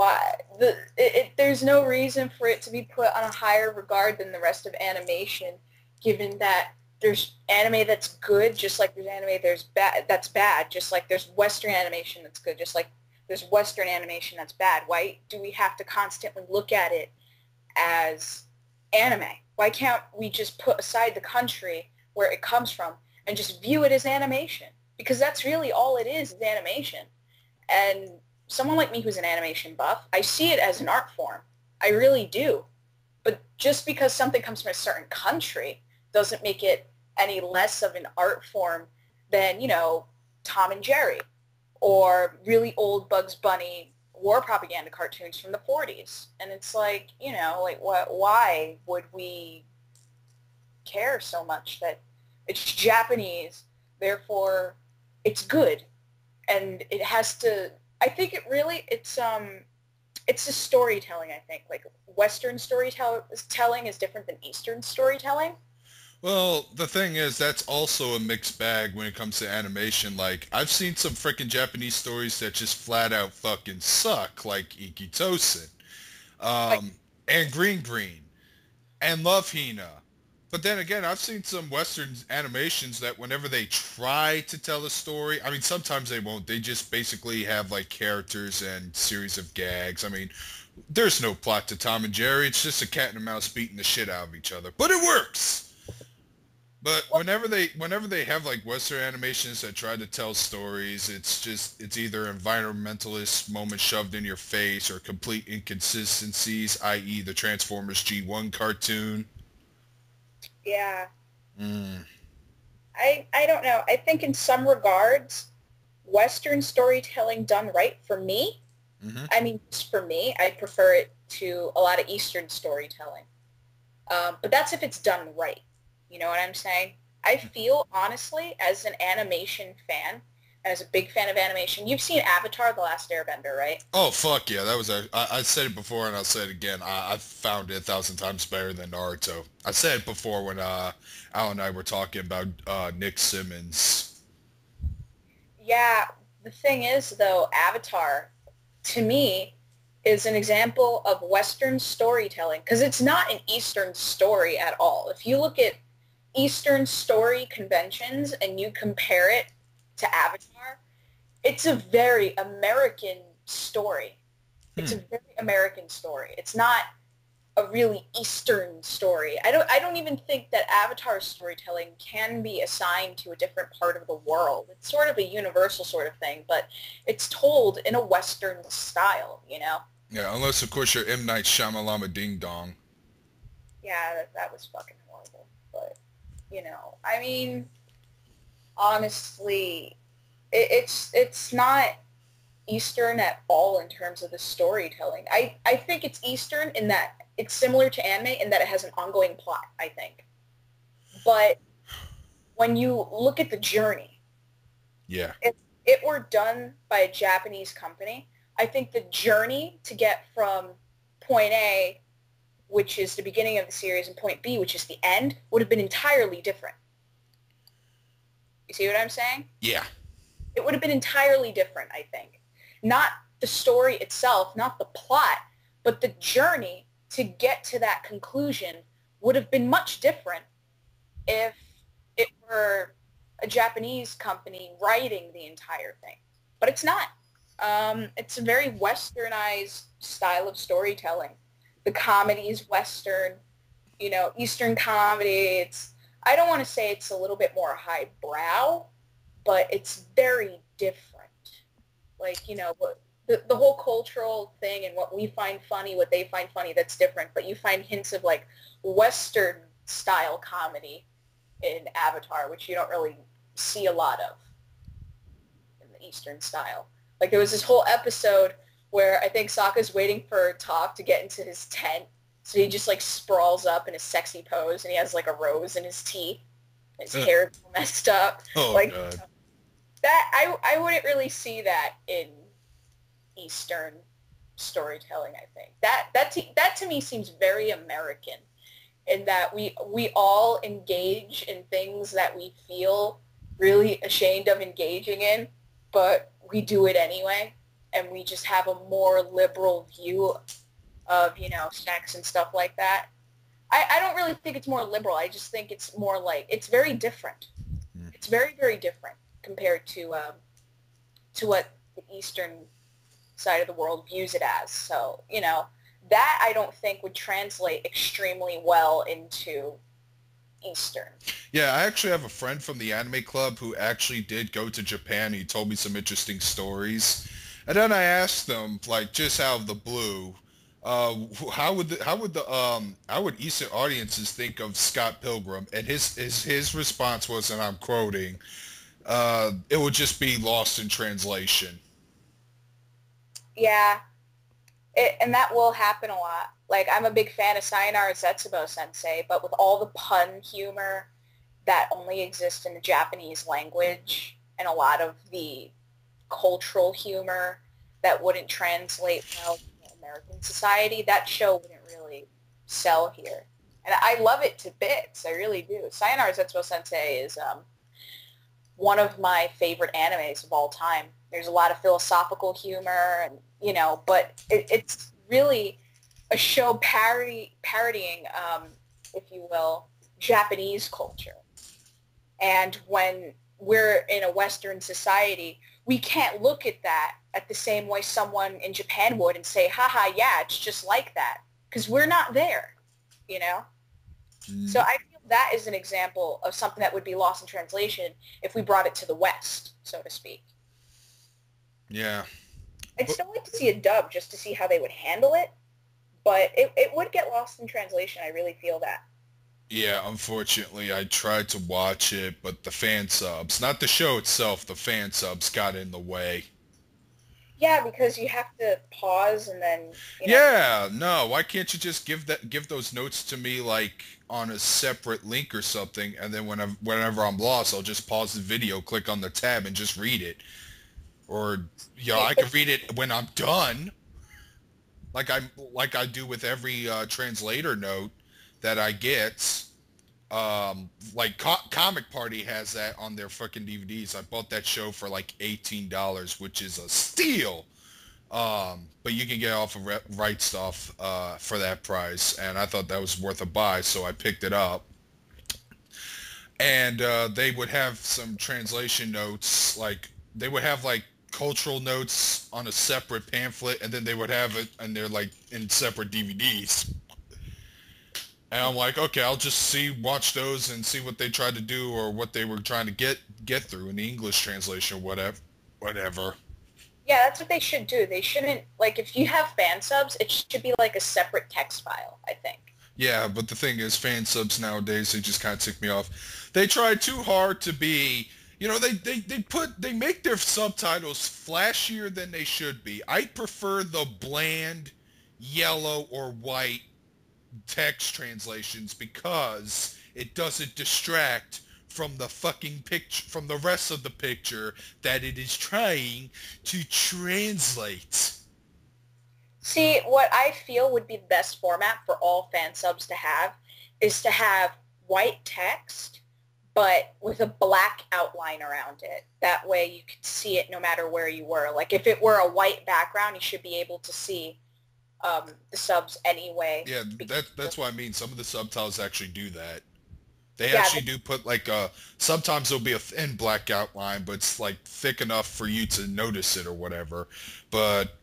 why there's no reason for it to be put on a higher regard than the rest of animation, given that there's anime that's good, just like there's anime that's bad, just like there's Western animation that's good, just like there's Western animation that's bad. Why do we have to constantly look at it as anime? Why can't we just put aside the country where it comes from and just view it as animation? Because that's really all it is animation. And someone like me who's an animation buff, I see it as an art form. I really do. But just because something comes from a certain country doesn't make it any less of an art form than, Tom and Jerry or really old Bugs Bunny war propaganda cartoons from the 40s. And it's like, why would we care so much that it's Japanese, therefore it's good? And it has to, I think it's the storytelling, I think. Like, Western storytelling is different than Eastern storytelling. Well, the thing is, that's also a mixed bag when it comes to animation. Like, I've seen some freaking Japanese stories that just flat out fucking suck, like Iki Tosin, Like, and Green Green, and Love Hina. But then again, I've seen some Western animations that whenever they try to tell a story, I mean, sometimes they won't. They just basically have, like, characters and series of gags. I mean, there's no plot to Tom and Jerry. It's just a cat and a mouse beating the shit out of each other. But it works! But whenever they have like Western animations that try to tell stories, it's either environmentalist moments shoved in your face or complete inconsistencies, i.e. the Transformers G1 cartoon. yeah, Mm. I don't know. I think in some regards, Western storytelling done right for me, Hmm. I mean, just for me, I prefer it to a lot of Eastern storytelling. But that's if it's done right. You know what I'm saying? I feel, honestly, as an animation fan, as a big fan of animation, you've seen Avatar: The Last Airbender, right? Oh fuck yeah, that was I said it before and I'll say it again. I found it 1,000 times better than Naruto. I said it before when Al and I were talking about Nick Simmons. Yeah, the thing is, though, Avatar, to me, is an example of Western storytelling, because it's not an Eastern story at all. If you look at Eastern story conventions and you compare it to Avatar, it's a very American story. It's Hmm. a very American story. It's not a really Eastern story. I don't even think that Avatar's storytelling can be assigned to a different part of the world. It's sort of a universal sort of thing, but it's told in a Western style, you know? Yeah, unless of course you're M. Night Shyamalama Ding Dong. Yeah, that was fucking horrible. But, I mean, honestly, it's not Eastern at all in terms of the storytelling. I think it's Eastern in that it's similar to anime in that it has an ongoing plot, I think. But when you look at the journey, Yeah. if it were done by a Japanese company, I think the journey to get from point A, which is the beginning of the series, and point B, which is the end, would have been entirely different. You see what I'm saying? Yeah. It would have been entirely different, I think. Not the story itself, not the plot, but the journey to get to that conclusion would have been much different if it were a Japanese company writing the entire thing. But it's not. It's a very westernized style of storytelling. The comedy is Western, Eastern comedy. I don't want to say it's a little bit more highbrow, but it's very different. Like, the whole cultural thing and what we find funny, what they find funny, that's different. But you find hints of, like, Western style comedy in Avatar, which you don't really see a lot of in the Eastern style. Like, there was this whole episode where I think Sokka's waiting for Toph to get into his tent. So he just, like, sprawls up in a sexy pose, and he has, like, a rose in his teeth. His Uh, hair is all messed up. oh Like, god. that, I wouldn't really see that in Eastern storytelling, I think. That to me seems very American in that we all engage in things that we feel really ashamed of engaging in, but we do it anyway. and we just have a more liberal view of, sex and stuff like that. I don't really think it's more liberal. I just think it's more like, it's very different. It's very, very different compared to what the Eastern side of the world views it as. So, that I don't think would translate extremely well into Eastern. Yeah, I actually have a friend from the anime club who actually did go to Japan. He told me some interesting stories. And then I asked them, like, just out of the blue, how would Eastern audiences think of Scott Pilgrim? And his response was, and I'm quoting, it would just be lost in translation. Yeah, and that will happen a lot. Like, I'm a big fan of Sayonara Zetsubo Sensei, but with all the pun humor that only exists in the Japanese language and a lot of the cultural humor that wouldn't translate well to American society, that show wouldn't really sell here. And I love it to bits. I really do. Sayonara Zetsubo Sensei is one of my favorite animes of all time. There's a lot of philosophical humor, and but it's really a show parodying, if you will, Japanese culture. And when we're in a Western society, we can't look at that at the same way someone in Japan would and say, haha, yeah, it's just like that. Because we're not there, So I feel that is an example of something that would be lost in translation if we brought it to the West, so to speak. Yeah. I'd still like to see a dub just to see how they would handle it, but it would get lost in translation. I really feel that. Yeah, unfortunately, I tried to watch it, but the fan subs, not the show itself, the fan subs got in the way. Yeah, because you have to pause and then, Yeah, no, why can't you just give those notes to me like on a separate link or something, and then whenever I'm lost, I'll just pause the video, click on the tab, and just read it. Or I can read it when I'm done, like I do with every translator note that I get. Like Comic Party has that on their fucking DVDs. I bought that show for like $18, which is a steal. But you can get off of Right Stuff for that price, and I thought that was worth a buy, so I picked it up. And they would have some translation notes, like they would have like cultural notes on a separate pamphlet, and then they would have it, and they're like in separate DVDs. And I'm like, okay, I'll just watch those and see what they tried to do or what they were trying to get through in the English translation, whatever. Yeah, that's what they should do. They shouldn't, like, if you have fan subs, it should be like a separate text file, I think. Yeah, but the thing is, fan subs nowadays, they just kind of tick me off. They try too hard to be, they make their subtitles flashier than they should be. I prefer the bland yellow or white text translations because it doesn't distract from the fucking picture, from the rest of the picture that it is trying to translate. See, what I feel would be the best format for all fan subs to have is to have white text, but with a black outline around it. That way you could see it no matter where you were. Like, if it were a white background, you should be able to see the subs anyway. Yeah, that's what I mean. Some of the subtitles actually do that. They actually do put like sometimes there'll be a thin black outline, but it's like thick enough for you to notice it or whatever. But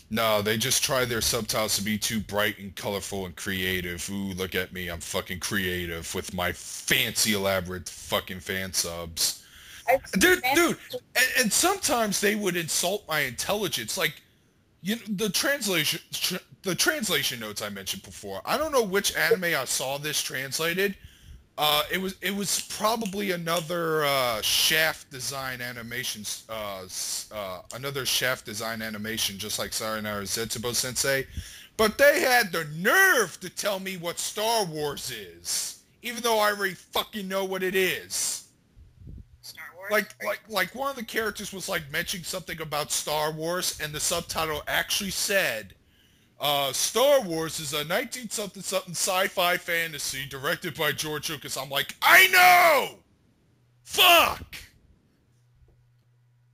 no, they just try their subtitles to be too bright and colorful and creative. Ooh, look at me. I'm fucking creative with my fancy elaborate fucking fan subs. Dude, and sometimes they would insult my intelligence. Like, the translation notes I mentioned before. I don't know which anime I saw this translated. It was probably another Shaft design animation, another Shaft design animation, just like Sayonara Zetsubo Sensei. But they had the nerve to tell me what Star Wars is, even though I already fucking know what it is. Star Wars? Like one of the characters was like mentioning something about Star Wars, and the subtitle actually said, Star Wars is a 19-something sci-fi fantasy directed by George Lucas. I'm like, I know! Fuck!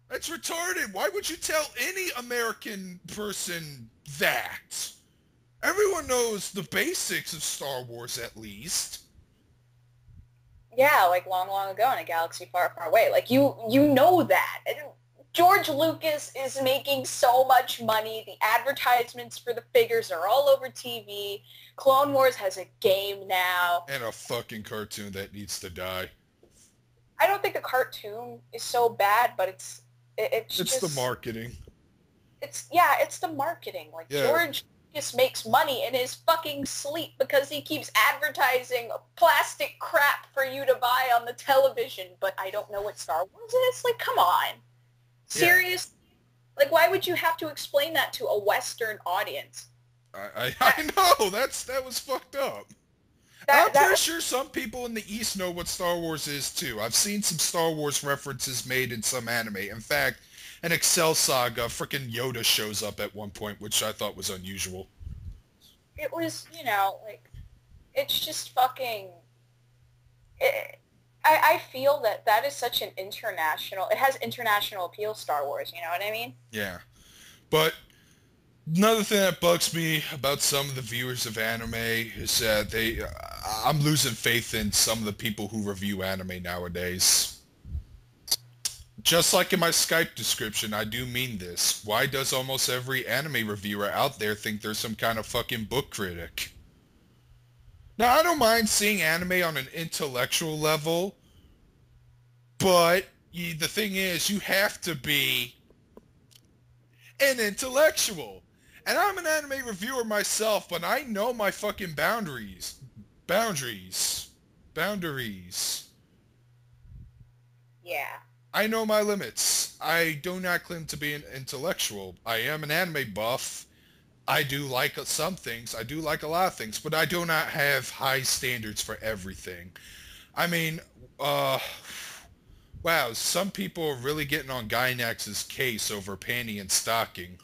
That's retarded. Why would you tell any American person that? Everyone knows the basics of Star Wars, at least. Yeah, like long, long ago in a galaxy far, far away. Like you know that. George Lucas is making so much money. The advertisements for the figures are all over TV. Clone Wars has a game now. And a fucking cartoon that needs to die. I don't think the cartoon is so bad, but it's It's the just marketing. it's the marketing. Like Yeah. George Lucas makes money in his fucking sleep because he keeps advertising plastic crap for you to buy on the television, but I don't know what Star Wars is. Like, come on. Serious? Like, why would you have to explain that to a Western audience? I know. That was fucked up. I'm pretty sure some people in the East know what Star Wars is, too. I've seen some Star Wars references made in some anime. In fact, in Excel Saga, frickin' Yoda shows up at one point, which I thought was unusual. It was, like, it's just fucking... I feel that is such an international... It has international appeal, Star Wars, you know what I mean? Yeah. But another thing that bugs me about some of the viewers of anime is that I'm losing faith in some of the people who review anime nowadays. Just like in my Skype description, I do mean this. Why does almost every anime reviewer out there think they're some kind of fucking book critic? Now, I don't mind seeing anime on an intellectual level, but the thing is, you have to be an intellectual. And I'm an anime reviewer myself, but I know my fucking boundaries. Boundaries. Yeah. I know my limits. I do not claim to be an intellectual. I am an anime buff. I do like some things. I do like a lot of things, but I do not have high standards for everything. I mean, wow, some people are really getting on Gainax's case over panty and stocking.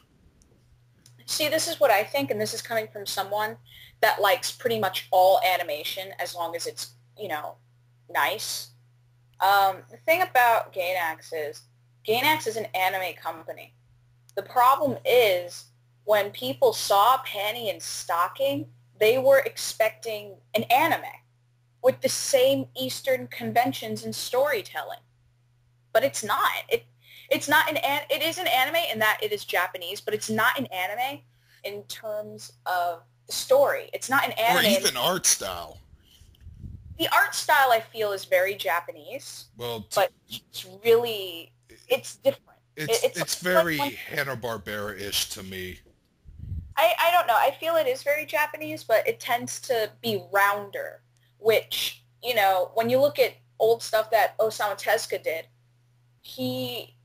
See, this is what I think, and this is coming from someone that likes pretty much all animation as long as it's, nice. The thing about Gainax is an anime company. The problem is when people saw panty and stocking, they were expecting an anime with the same Eastern conventions and storytelling. But it's not. It is an anime in that it is Japanese, but it's not an anime in terms of the story. It's not an anime. Or even art style. The art style, I feel, is very Japanese. Well, but it's different. It's very Hanna-Barbera-ish to me. I don't know. I feel it is very Japanese, but it tends to be rounder, which, when you look at old stuff that Osamu Tezuka did, he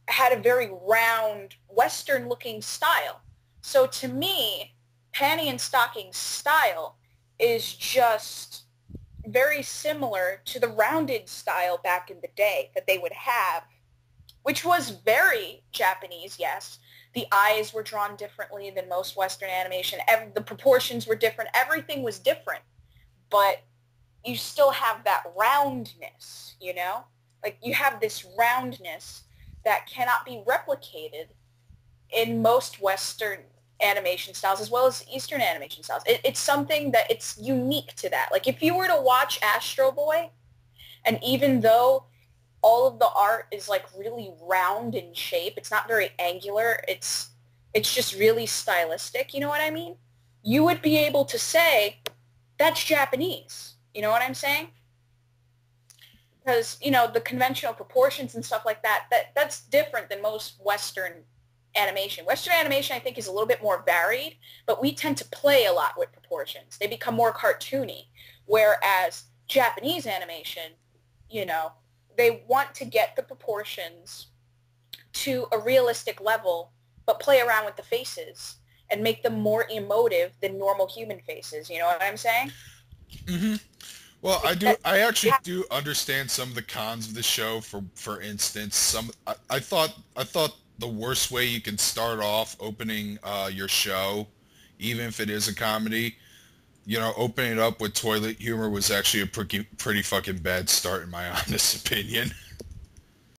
had a very round, Western-looking style. So to me, panty and stocking style is just very similar to the rounded style back in the day that they would have, which was very Japanese, yes. The eyes were drawn differently than most Western animation. The proportions were different. Everything was different. But you still have that roundness, Like, you have this roundness that cannot be replicated in most Western animation styles as well as Eastern animation styles. It's something that it's unique to that. Like, if you were to watch Astro Boy, and even though all of the art is like really round in shape, it's not very angular, it's just really stylistic, you know what I mean? You would be able to say, that's Japanese. You know what I'm saying? Because, the conventional proportions and stuff like that's different than most Western animation. Western animation, I think, is a little bit more varied, but we tend to play a lot with proportions. They become more cartoony, whereas Japanese animation, they want to get the proportions to a realistic level, but play around with the faces and make them more emotive than normal human faces. You know what I'm saying? Mm-hmm. Well, I actually do understand some of the cons of the show. For instance, I thought the worst way you can start off opening your show, even if it is a comedy, opening it up with toilet humor was actually a pretty fucking bad start in my honest opinion.